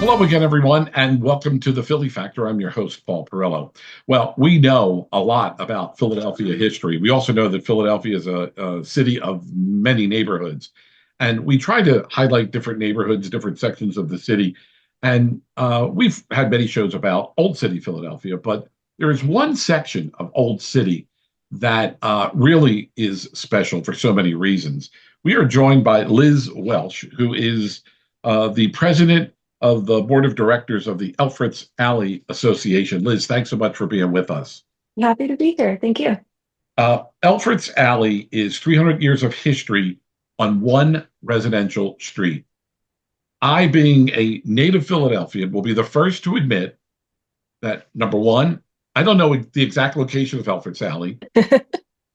Hello again, everyone, and welcome to the Philly Factor. I'm your host, Paul Perrello. Well, we know a lot about Philadelphia history. We also know that Philadelphia is a city of many neighborhoods, and we try to highlight different neighborhoods, different sections of the city. And we've had many shows about Old City Philadelphia, but there is one section of Old City that really is special for so many reasons. We are joined by Liz Welsh, who is the president of the board of directors of the Elfreth's Alley Association. Liz, thanks so much for being with us. Happy to be here. Thank you. Elfreth's Alley is 300 years of history on one residential street. I, being a native Philadelphian, will be the first to admit that, number one, I don't know the exact location of Elfreth's Alley.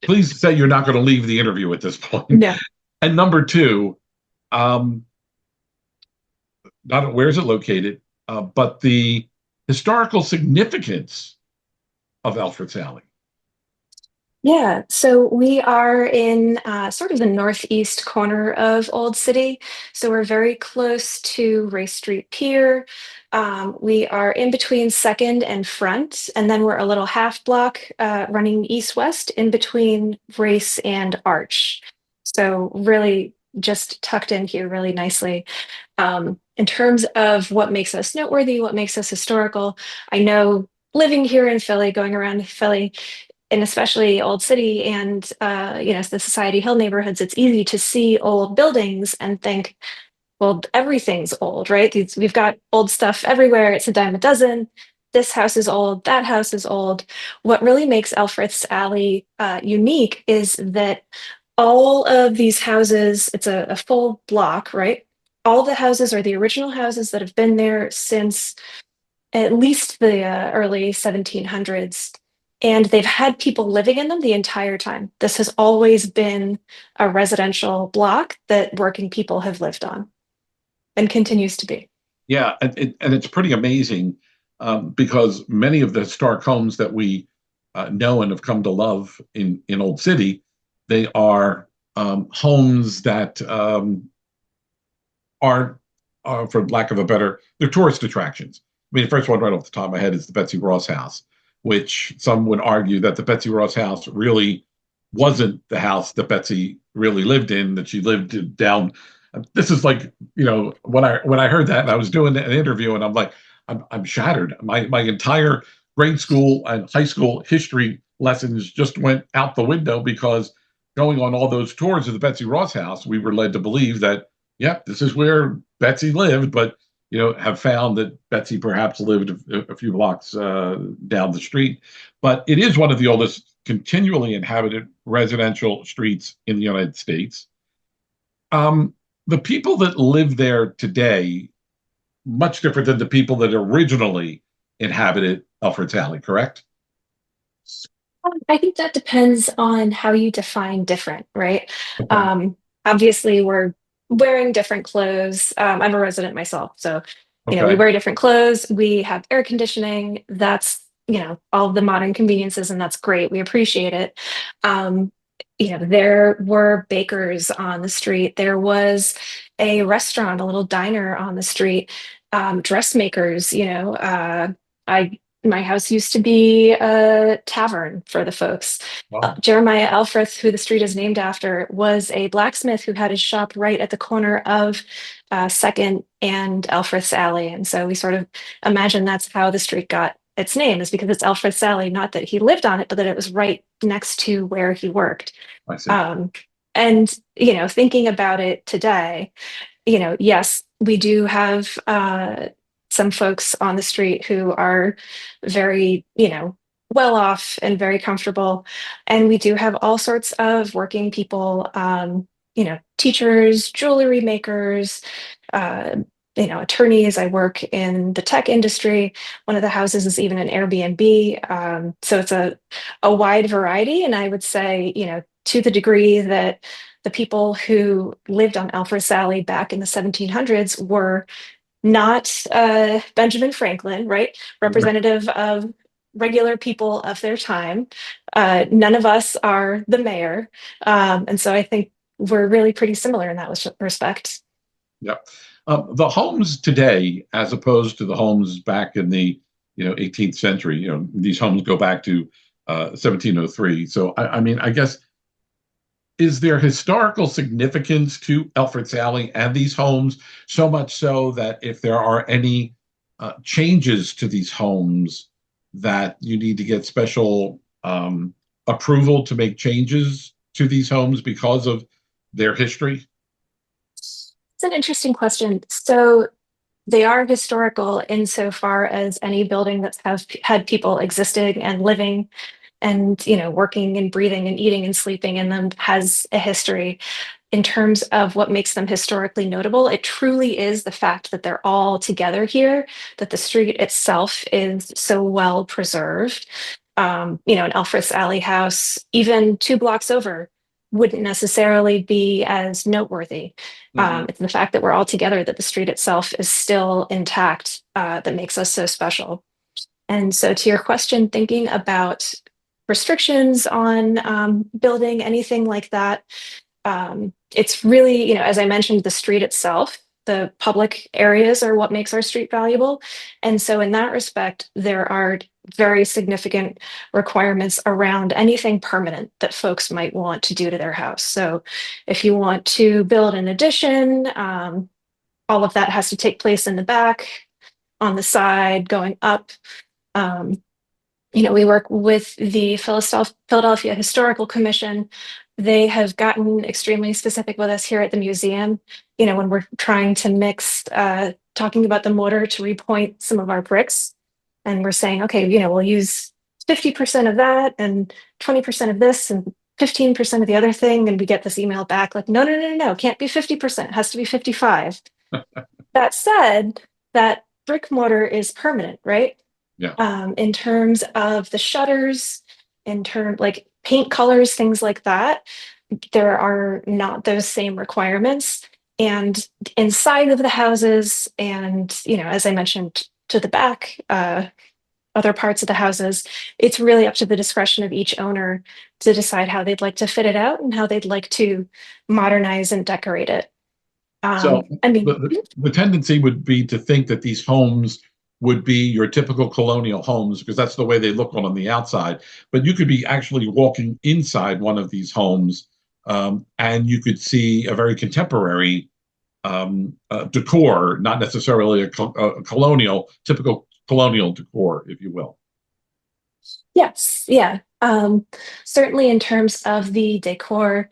Please say you're not going to leave the interview at this point. No. And number two, not where is it located, but the historical significance of Elfreth's Alley. Yeah, so we are in sort of the northeast corner of Old City. So we're very close to Race Street Pier. We are in between Second and Front, and then we're a little half block running east-west in between Race and Arch. So really just tucked in here really nicely. In terms of what makes us noteworthy, what makes us historical, I know living here in Philly, going around Philly, and especially Old City and the Society Hill neighborhoods, it's easy to see old buildings and think, well, everything's old, right? We've got old stuff everywhere. It's a dime a dozen. This house is old. That house is old. What really makes Elfreth's Alley unique is that all of these houses, it's a full block, right? All the houses are the original houses that have been there since at least the early 1700s. And they've had people living in them the entire time. This has always been a residential block that working people have lived on and continues to be. Yeah, and it's pretty amazing because many of the historic homes that we know and have come to love in Old City, they are homes that are, for lack of a better, they're tourist attractions. I mean, the first one right off the top of my head is the Betsy Ross house, which some would argue that the Betsy Ross house really wasn't the house that Betsy really lived in, that she lived down. This is like, when I heard that and I was doing an interview and I'm like, I'm shattered. My entire grade school and high school history lessons just went out the window because going on all those tours of the Betsy Ross house, we were led to believe that, yeah, this is where Betsy lived, but have found that Betsy perhaps lived a few blocks down the street. But it is one of the oldest continually inhabited residential streets in the United States. The people that live there today, much different than the people that originally inhabited Elfreth's Alley, correct? I think that depends on how you define different, right? Okay. Obviously, we're wearing different clothes. I'm a resident myself, so we Okay. wear different clothes. We have air conditioning. That's all of the modern conveniences, and that's great. We appreciate it. Um, there were bakers on the street. There was a restaurant, a little diner on the street. Dressmakers. I my house used to be a tavern for the folks. Wow. Jeremiah Elfreth, who the street is named after, was a blacksmith who had his shop right at the corner of Second and Elfreth's Alley. And so we sort of imagine that's how the street got its name, is because it's Elfreth's Alley, not that he lived on it, but that it was right next to where he worked. I see. And, thinking about it today, yes, we do have some folks on the street who are very, well off and very comfortable. And we do have all sorts of working people, teachers, jewelry makers, uh, attorneys. I work in the tech industry. One of the houses is even an Airbnb. So it's a wide variety. And I would say, to the degree that the people who lived on Elfreth's Alley back in the 1700s were not Benjamin Franklin, right? Representative of regular people of their time. None of us are the mayor. And so I think we're really pretty similar in that respect. Yep. The homes today, as opposed to the homes back in the 18th century, these homes go back to 1703. So I mean, I guess is there historical significance to Elfreth's Alley and these homes? So much so that if there are any changes to these homes, that you need to get special approval to make changes to these homes because of their history? It's an interesting question. So they are historical insofar as any building that's have had people existing and living and working and breathing and eating and sleeping in them has a history. In terms of what makes them historically notable, it truly is the fact that they're all together here, that the street itself is so well preserved. An Elfreth's Alley house, even 2 blocks over, wouldn't necessarily be as noteworthy. Mhm. It's the fact that we're all together, that the street itself is still intact, that makes us so special. And so, to your question, thinking about restrictions on building anything like that, it's really, as I mentioned, the street itself, the public areas are what makes our street valuable. And so, in that respect, there are very significant requirements around anything permanent that folks might want to do to their house. So, if you want to build an addition, all of that has to take place in the back, on the side, going up. Um, we work with the Philadelphia Historical Commission. They have gotten extremely specific with us here at the museum. When we're trying to mix, talking about the mortar to repoint some of our bricks, and we're saying, okay, we'll use 50% of that and 20% of this and 15% of the other thing, and we get this email back like, no, no, no, no, no, can't be 50%, it has to be 55. That said, that brick mortar is permanent, right? Yeah. In terms of the shutters, in terms like paint colors, things like that, there are not those same requirements. And inside of the houses, and as I mentioned, to the back, other parts of the houses, it's really up to the discretion of each owner to decide how they'd like to fit it out and how they'd like to modernize and decorate it. So I mean, the tendency would be to think that these homes would be your typical colonial homes because that's the way they look on the outside. But you could be actually walking inside one of these homes, and you could see a very contemporary decor, not necessarily a colonial, typical colonial decor, if you will. yes, yeah. Certainly in terms of the decor,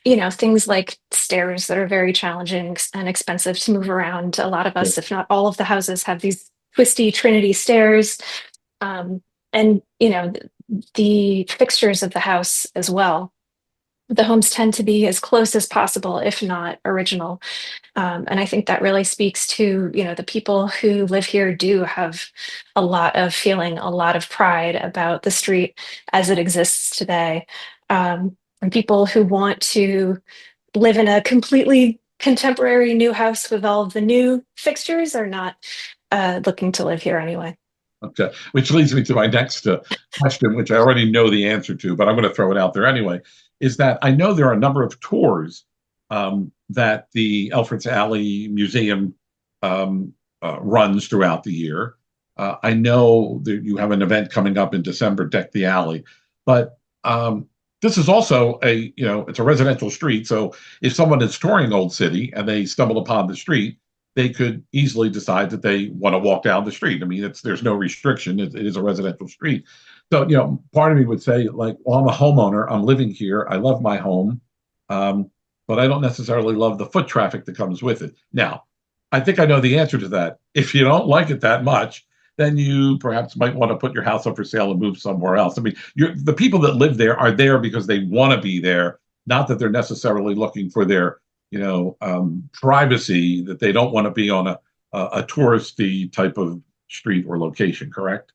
things like stairs that are very challenging and expensive to move around. A lot of Yeah. us, if not all of the houses, have these twisty Trinity stairs. Um, and, the fixtures of the house as well. The homes tend to be as close as possible, if not original. And I think that really speaks to, the people who live here do have a lot of feeling, a lot of pride about the street as it exists today. And people who want to live in a completely contemporary new house with all of the new fixtures are not looking to live here anyway. Okay, which leads me to my next question, which I already know the answer to, but I'm going to throw it out there anyway. Is that I know there are a number of tours that the Elfreth's Alley Museum runs throughout the year. I know that you have an event coming up in December, Deck the Alley, but this is also it's a residential street. So if someone is touring Old City and they stumble upon the street, they could easily decide that they want to walk down the street. I mean, there's no restriction. It is a residential street. So, part of me would say, like, well, I'm a homeowner. I'm living here. I love my home, but I don't necessarily love the foot traffic that comes with it. Now, I think I know the answer to that. If you don't like it that much, then you perhaps might want to put your house up for sale and move somewhere else. I mean, the people that live there are there because they want to be there, not that they're necessarily looking for their privacy, that they don't want to be on a touristy type of street or location, correct?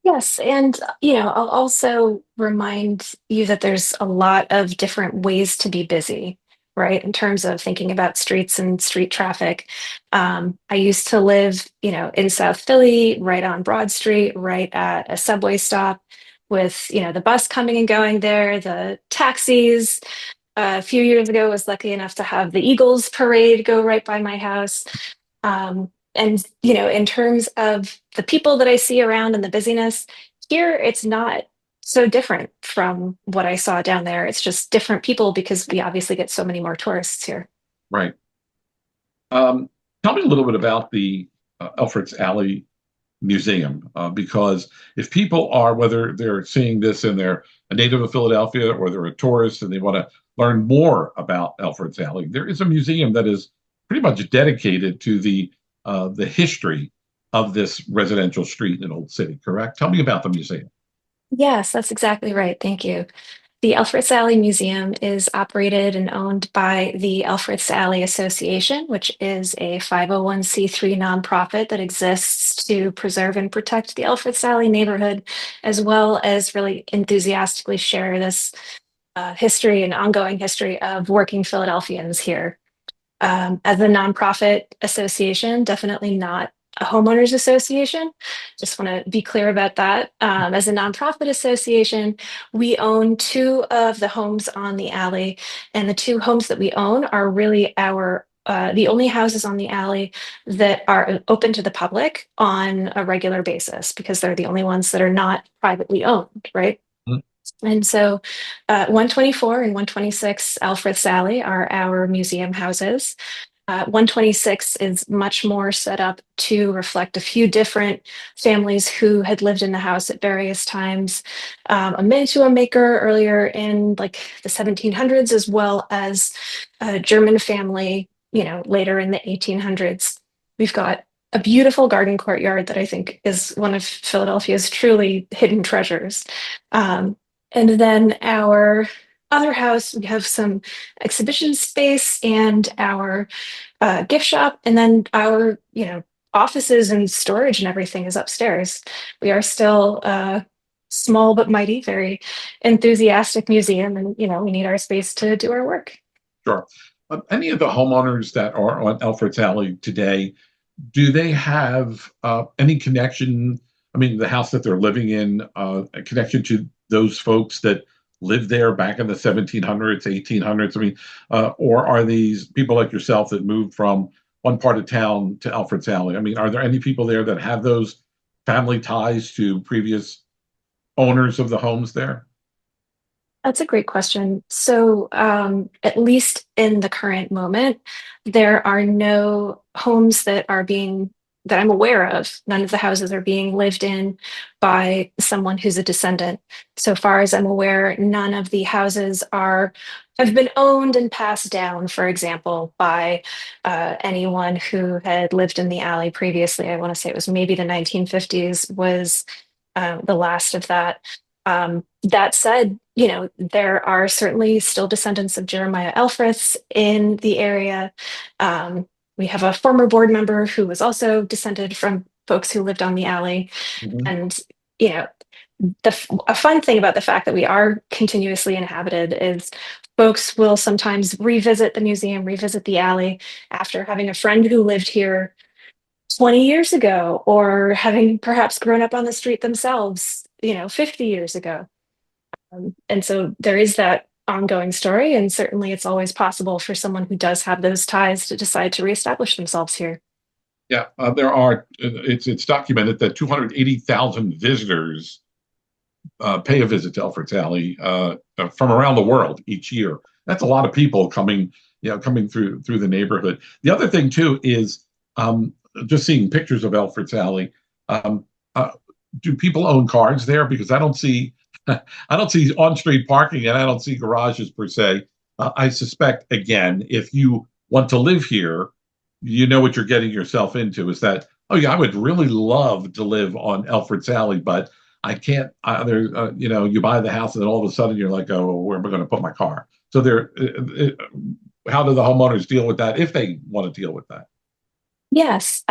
Yes, and I'll also remind you that there's a lot of different ways to be busy, right? In terms of thinking about streets and street traffic. I used to live, in South Philly, right on Broad Street, right at a subway stop with, the bus coming and going there, the taxis. A few years ago, I was lucky enough to have the Eagles parade go right by my house. And in terms of the people that I see around and the busyness, here it's not so different from what I saw down there. It's just different people because we obviously get so many more tourists here. Right. Um, Tell me a little bit about the Elfreth's Alley Museum, because if people are, whether they're seeing this and they're a native of Philadelphia or they're a tourist and they want to learn more about Elfreth's Alley, there is a museum that is pretty much dedicated to the history of this residential street in Old City. Correct? Tell me about the museum. Yes, that's exactly right. Thank you. The Elfreth Alley Museum is operated and owned by the Elfreth Alley Association, which is a 501(c)(3) nonprofit that exists to preserve and protect the Elfreth Alley neighborhood, as well as really enthusiastically share this history and ongoing history of working Philadelphians here. As a nonprofit association, definitely not a homeowners association. Just want to be clear about that. As a nonprofit association, we own two of the homes on the alley, and the two homes that we own are really our the only houses on the alley that are open to the public on a regular basis because they're the only ones that are not privately owned, right? Mhm. And so 124 and 126 Alfred Sally are our museum houses. 126 is much more set up to reflect a few different families who had lived in the house at various times. A mantua maker earlier in like the 1700s, as well as a German family, later in the 1800s. We've got a beautiful garden courtyard that I think is one of Philadelphia's truly hidden treasures. Um, and then our other house, we have some exhibition space and our gift shop, and then our offices and storage and everything is upstairs. We are still a small but mighty, very enthusiastic museum, and we need our space to do our work. Sure. Any of the homeowners that are on Elfreth's Alley today, do they have any connection? I mean, the house that they're living in, a connection to those folks that lived there back in the 1700s, 1800s? I mean, or are these people like yourself that moved from one part of town to Alfred's Alley? I mean, are there any people there that have those family ties to previous owners of the homes there? That's a great question. So, at least in the current moment, there are no homes that I'm aware of. None of the houses are being lived in by someone who's a descendant. So far as I'm aware, none of the houses have been owned and passed down, for example, by anyone who had lived in the alley previously. I want to say it was maybe the 1950s was the last of that. That said, there are certainly still descendants of Jeremiah Elfreths in the area. We have a former board member who was also descended from folks who lived on the alley. Mhm. And, you know, a fun thing about the fact that we are continuously inhabited is folks will sometimes revisit the museum, revisit the alley after having a friend who lived here 20 years ago or having perhaps grown up on the street themselves, 50 years ago. And so there is that ongoing story, and certainly it's always possible for someone who does have those ties to decide to reestablish themselves here. Yeah, there are. It's documented that 280,000 visitors pay a visit to Elfreth's Alley from around the world each year. That's a lot of people coming, coming through the neighborhood. The other thing too is just seeing pictures of Elfreth's Alley. Um, uh, do people own cars there? Because I don't see, I don't see on-street parking, and I don't see garages per se. I suspect, again, if you want to live here, you know what you're getting yourself into. Is that, oh yeah, I would really love to live on Elfreth's Alley, but I can't. You buy the house, and then all of a sudden you're like, oh, where am I going to put my car? So how do the homeowners deal with that if they want to deal with that? Yes.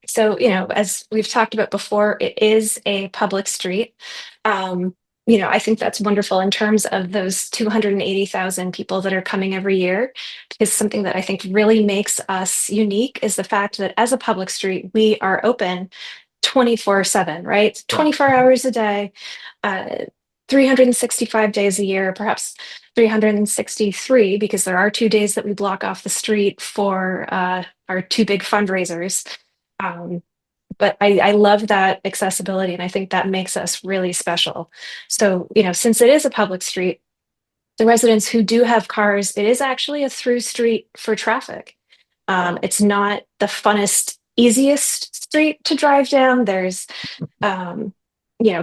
So, as we've talked about before, it is a public street. I think that's wonderful in terms of those 280,000 people that are coming every year, because something that I think really makes us unique is the fact that as a public street, we are open 24/7, right? Right. 24 hours a day. Uh, 365 days a year, perhaps 363, because there are 2 days that we block off the street for our two big fundraisers. Um, but I love that accessibility, and I think that makes us really special. So, since it is a public street, the residents who do have cars, it is actually a through street for traffic. Wow. It's not the funnest, easiest street to drive down. There's um,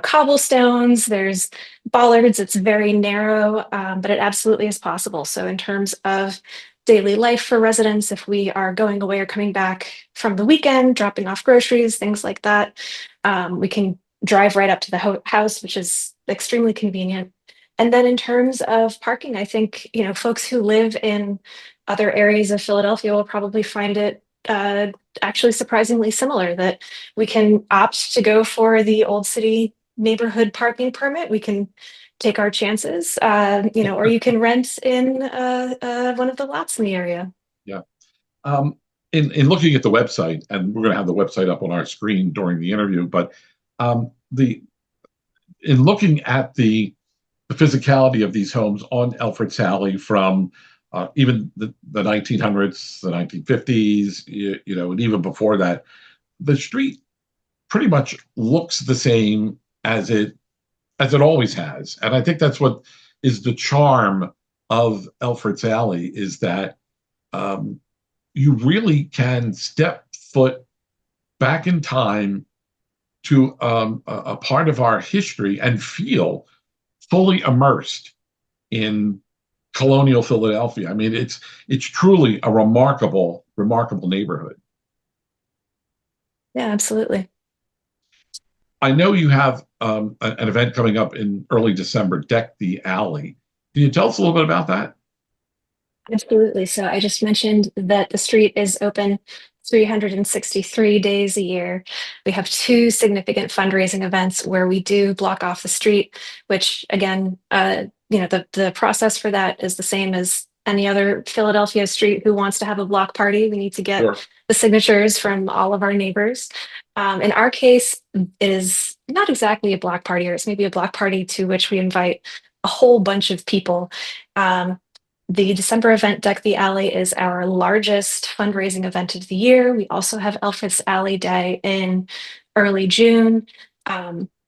cobblestones, there's bollards, it's very narrow, but it absolutely is possible. So, in terms of daily life for residents, if we are going away or coming back from the weekend, dropping off groceries, things like that, we can drive right up to the house, which is extremely convenient. And then in terms of parking, I think, folks who live in other areas of Philadelphia will probably find it actually surprisingly similar, that we can opt to go for the Old City neighborhood parking permit. We can take our chances, or you can rent in one of the lots in the area. Yeah. Um, in looking at the website, and we're going to have the website up on our screen during the interview, but the in looking at the physicality of these homes on Elfreth's Alley from even the 1900s, the 1950s, and even before that, the street pretty much looks the same as it always has, and I think that's what is the charm of Elfreth's Alley is that um, you really can step foot back in time to a part of our history and feel fully immersed in colonial Philadelphia. I mean, it's truly a remarkable neighborhood. Yeah, absolutely. I know you have an event coming up in early December, Deck the Alley. Can you tell us a little bit about that? Absolutely. So I just mentioned that the street is open 363 days a year. We have two significant fundraising events where we do block off the street, which again, the process for that is the same as any other Philadelphia street who wants to have a block party. We need to get Sure. the signatures from all of our neighbors. In our case, it is not exactly a block party, or it's maybe a block party to which we invite a whole bunch of people. Um, the December event, Deck the Alley, is our largest fundraising event of the year. We also have Elfreth's Alley Day in early June.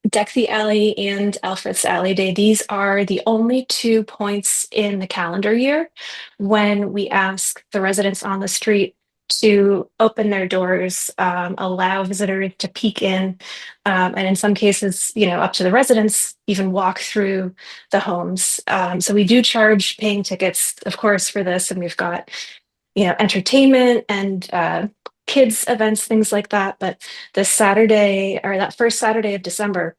Deck the Alley and Elfreth's Alley Day, these are the only 2 points in the calendar year when we ask the residents on the street to open their doors, allow visitors to peek in, and in some cases, up to the residents, even walk through the homes. So we do charge paying tickets, of course, for this, and we've got entertainment and kids events, things like that. But this Saturday, or that first Saturday of December,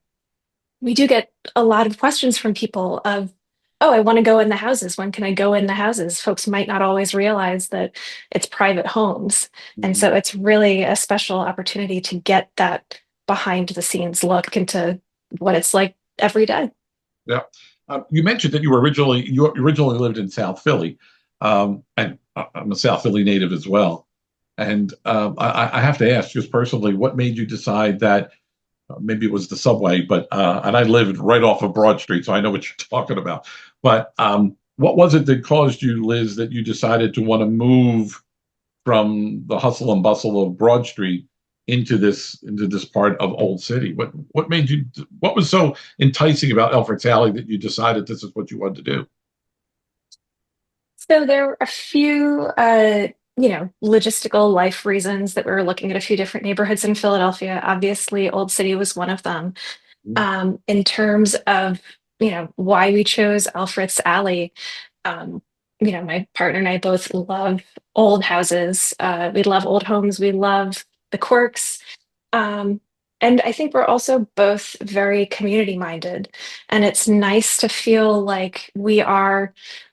we do get a lot of questions from people of, oh, I want to go in the houses. When can I go in the houses? Folks might not always realize that it's private homes. And Mhm. so it's really a special opportunity to get that behind the scenes look into what it's like every day. Yeah. You mentioned that you originally lived in South Philly, and I'm a South Philly native as well. And I have to ask, just personally, what made you decide that maybe it was the subway, but and I lived right off of Broad Street, so I know what you're talking about. But what was it that caused you, Liz, that you decided to want to move from the hustle and bustle of Broad Street into this part of Old City? What made you? What was so enticing about Elfreth's Alley that you decided this is what you wanted to do? So there were a few, logistical life reasons that we were looking at a few different neighborhoods in Philadelphia. Obviously, Old City was one of them. In terms of, why we chose Alfred's Alley, um, my partner and I both love old houses. We love old homes. We love the quirks. Um, and I think we're also both very community minded. And it's nice to feel like we are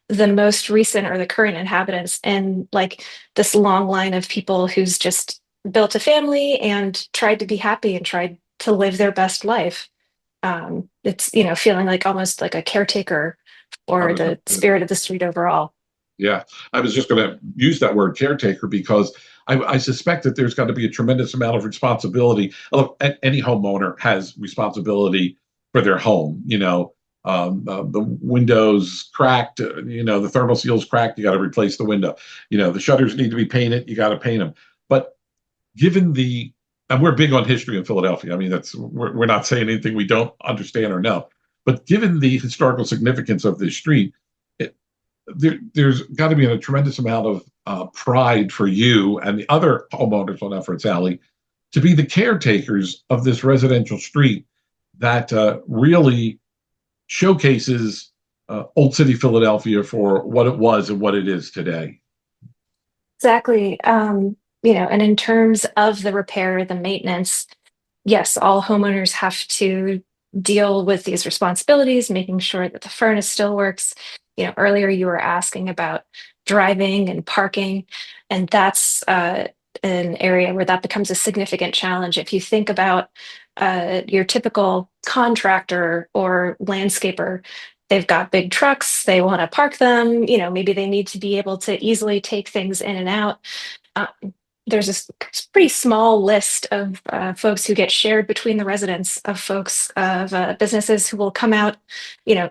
the most recent or the current inhabitants in like this long line of people who's just built a family and tried to be happy and tried to live their best life. It's, feeling like almost like a caretaker I for was the spirit of the street overall. Yeah, I was just going to use that word caretaker because I suspect that there's got to be a tremendous amount of responsibility. Look, any homeowner has responsibility for their home, the windows cracked, the thermal seal's cracked, you got to replace the window. The shutters need to be painted, you got to paint them. But given and we're big on history in Philadelphia. I mean, we're not saying anything we don't understand or know. But given the historical significance of this street, there's got to be a tremendous amount of pride for you and the other homeowners on Elfreth's Alley to be the caretakers of this residential street that really showcases Old City Philadelphia for what it was and what it is today. Exactly. And in terms of the repair, the maintenance, yes, all homeowners have to deal with these responsibilities, making sure that the furnace still works. Earlier you were asking about driving and parking, and that's an area where that becomes a significant challenge. If you think about your typical contractor or landscaper, they've got big trucks, they want to park them, maybe they need to be able to easily take things in and out. Uh, there's a pretty small list of folks who get shared between the residents of folks of businesses who will come out,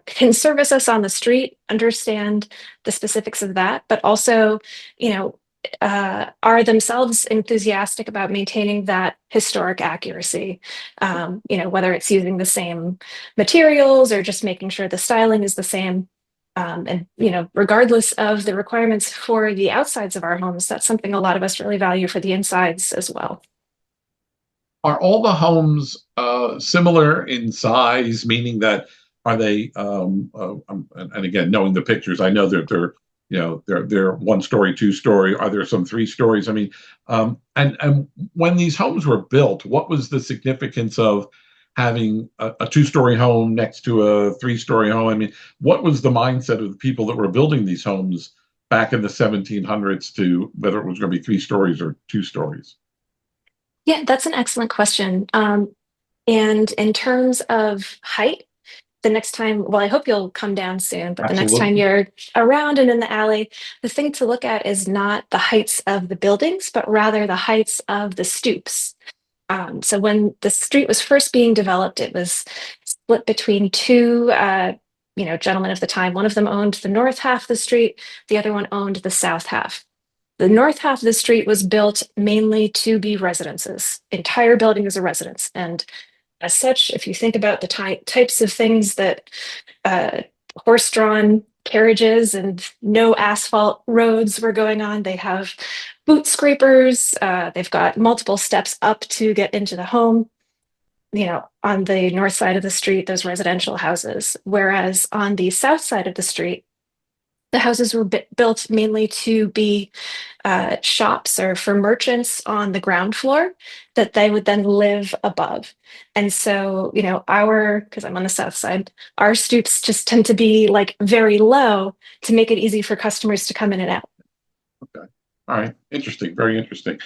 can service us on the street, understand the specifics of that, but also, are themselves enthusiastic about maintaining that historic accuracy. Whether it's using the same materials or just making sure the styling is the same. And regardless of the requirements for the outsides of our homes, that's something a lot of us really value for the insides as well. Are all the homes similar in size? Meaning that are they? And again, knowing the pictures, I know that they're 1 story, 2 story. Are there some 3 stories? I mean, and when these homes were built, what was the significance of having a 2 story home next to a 3 story home? I mean, what was the mindset of the people that were building these homes back in the 1700s to whether it was going to be 3 stories or 2 stories? Yeah, that's an excellent question. And in terms of height, the next time, well, I hope you'll come down soon, but the next time Absolutely. you're around and in the alley, the thing to look at is not the heights of the buildings, but rather the heights of the stoops. So when the street was first being developed, it was split between two, gentlemen of the time. One of them owned the north half of the street, the other one owned the south half. The north half of the street was built mainly to be residences. Entire building is a residence, and as such, if you think about the types of things that horse-drawn carriages and no asphalt roads were going on, they have boot scrapers. They've got multiple steps up to get into the home. On the north side of the street, those residential houses, whereas on the south side of the street, the houses were built mainly to be shops or for merchants on the ground floor that they would then live above. And so, because I'm on the south side, our stoops just tend to be like very low to make it easy for customers to come in and out. Okay. All right. Interesting. Very interesting.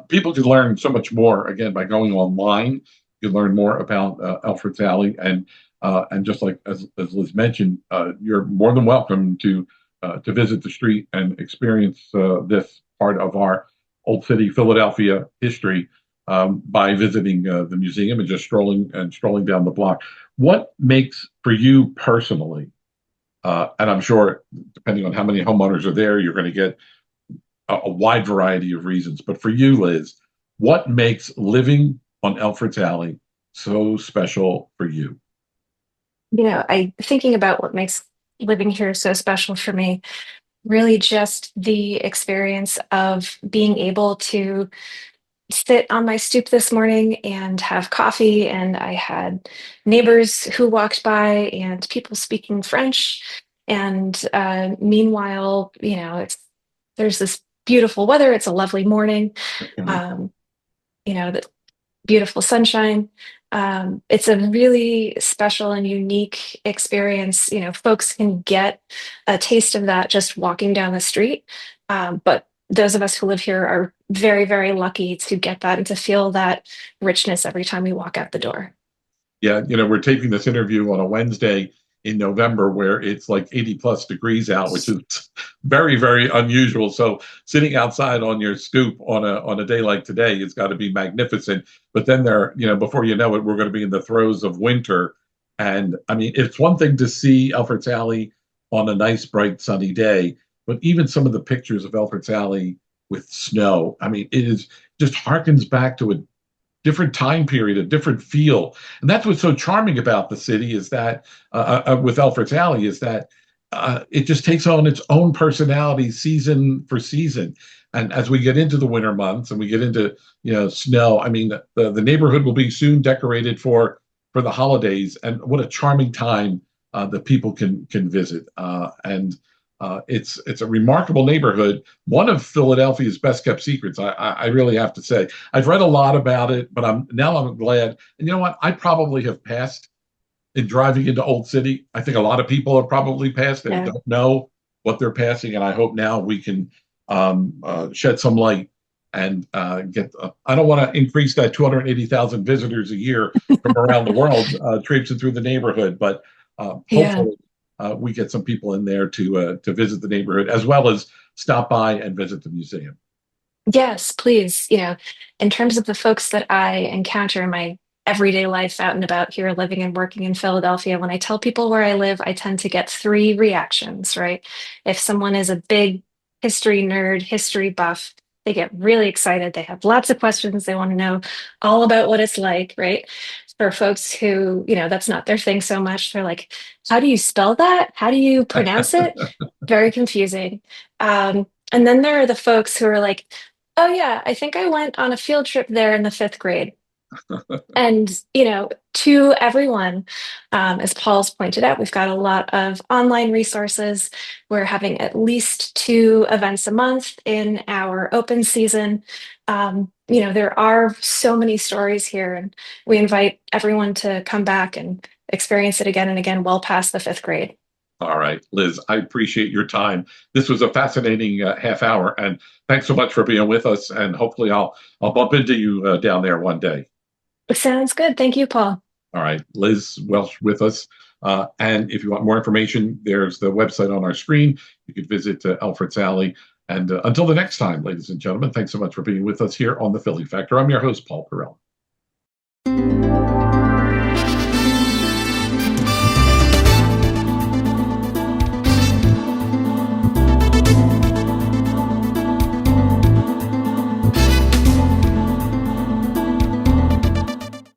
People can learn so much more again by going online. You can learn more about Elfreth's Alley, and just like as Liz mentioned, you're more than welcome to visit the street and experience this part of our Old City Philadelphia history by visiting the museum and just strolling down the block. What makes for you personally, and I'm sure depending on how many homeowners are there, you're going to get a wide variety of reasons. But for you, Liz, what makes living on Elfreth's Alley so special for you? I thinking about what makes living here so special for me, really just the experience of being able to sit on my stoop this morning and have coffee, and I had neighbors who walked by and people speaking French. And meanwhile, there's this beautiful weather. It's a lovely morning. Okay. Um, the beautiful sunshine. It's a really special and unique experience. Folks can get a taste of that just walking down the street. But those of us who live here are very, very lucky to get that and to feel that richness every time we walk out the door. Yeah, we're taping this interview on a Wednesday in November where it's like 80 plus degrees out, which is very, very unusual. So sitting outside on your stoop on a day like today, it's got to be magnificent. But then before you know it, we're going to be in the throes of winter, And I mean, it's one thing to see Elfreth's Alley on a nice, bright, sunny day, but even some of the pictures of Elfreth's Alley with snow, I mean, it is just harkens back to a different time period, a different feel. And that's what's so charming about the city is that with Alfred's Alley is that it just takes on its own personality season for season. And as we get into the winter months and we get into snow, I mean the neighborhood will be soon decorated for the holidays. And what a charming time that people can visit. And it's a remarkable neighborhood, one of Philadelphia's best kept secrets. I really have to say. I've read a lot about it, but I'm glad. And you know what? I probably have passed in driving into Old City. I think a lot of people have probably passed and Yeah. don't know what they're passing. And I hope now we can shed some light and get. I don't want to increase that 280,000 visitors a year from around the world traipsing through the neighborhood, but Yeah. hopefully we get some people in there to visit the neighborhood as well as stop by and visit the museum. Yes, please. In terms of the folks that I encounter in my everyday life out and about here, living and working in Philadelphia, when I tell people where I live, I tend to get three reactions, right? If someone is a big history nerd, history buff, they get really excited. They have lots of questions. They want to know all about what it's like, right? For folks who, that's not their thing so much, they're like, how do you spell that? How do you pronounce it? Very confusing. And then there are the folks who are like, oh, yeah, I think I went on a field trip there in the fifth grade. And, to everyone, as Paul's pointed out, we've got a lot of online resources. We're having at least two events a month in our open season. There are so many stories here, and we invite everyone to come back and experience it again and again, well past the fifth grade. All right, Liz, I appreciate your time. This was a fascinating half hour, and thanks so much for being with us. And hopefully, I'll bump into you down there one day. Sounds good. Thank you, Paul. All right, Liz Welsh with us. And if you want more information, there's the website on our screen. You could visit Alfred's Alley. And until the next time, ladies and gentlemen, thanks so much for being with us here on the Philly Factor. I'm your host, Paul Perrello.